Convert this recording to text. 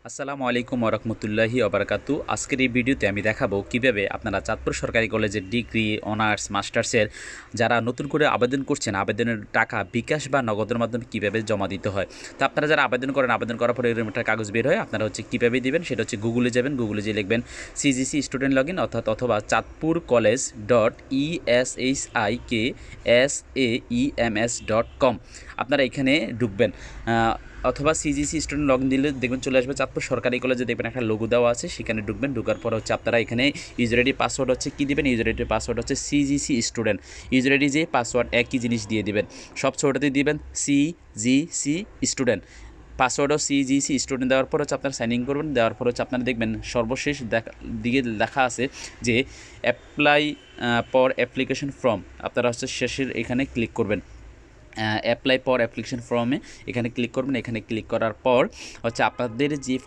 আসসালামু আলাইকুম ওরহমতুল্লাহি ওবরাকাতু। আজকের এই ভিডিওতে আমি দেখাবো কিভাবে আপনারা চাঁদপুর সরকারি কলেজের ডিগ্রি, অনার্স, মাস্টার্সের যারা নতুন করে আবেদন করছেন, আবেদনের টাকা বিকাশ বা নগদের মাধ্যমে কীভাবে জমা দিতে হয়। তো আপনারা যারা আবেদন করেন, আবেদন করার পরে এরকম একটা কাগজ বের হয়, আপনারা কীভাবে দিবেন সেটা গুগলে যাবেন। গুগলে যেয়ে লিখবেন সিজিসি স্টুডেন্ট লগ ইন অথবা চাঁদপুর কলেজ .ESHIKSAEMS.com। আপনারা এখানে ঢুকবেন, অথবা সিজিসি স্টুডেন্ট লগ ইন দিলে দেখবেন চলে আসবে চাঁদপুর সরকারি কলেজে, দেখবেন একটা লোগো দেওয়া আছে, সেখানে ঢুকবেন। ঢুকার পর আপনারা এখানে ইউজার আইডি পাসওয়ার্ড কী দিবেন, user ID password CGC student. User ID যে পাসওয়ার্ড একই জিনিস দিয়ে দিবেন, সব ছোটোতে দিবেন সিজিসি স্টুডেন্ট। পাসওয়ার্ডও সিজিসি স্টুডেন্ট দেওয়ার পর আপনারা সাইন ইন করবেন। দেওয়ার পর আপনারা দেখবেন সর্বশেষ দিকে লেখা আছে যে অ্যাপ্লাই ফর অ্যাপ্লিকেশন ফর্ম। আপনারা শেষের এখানে ক্লিক করবেন, অ্যাপ্লাই ফর অ্যাপ্লিকেশন ফর্মে এখানে ক্লিক করবেন। এখানে ক্লিক করার পর আপনাদের যে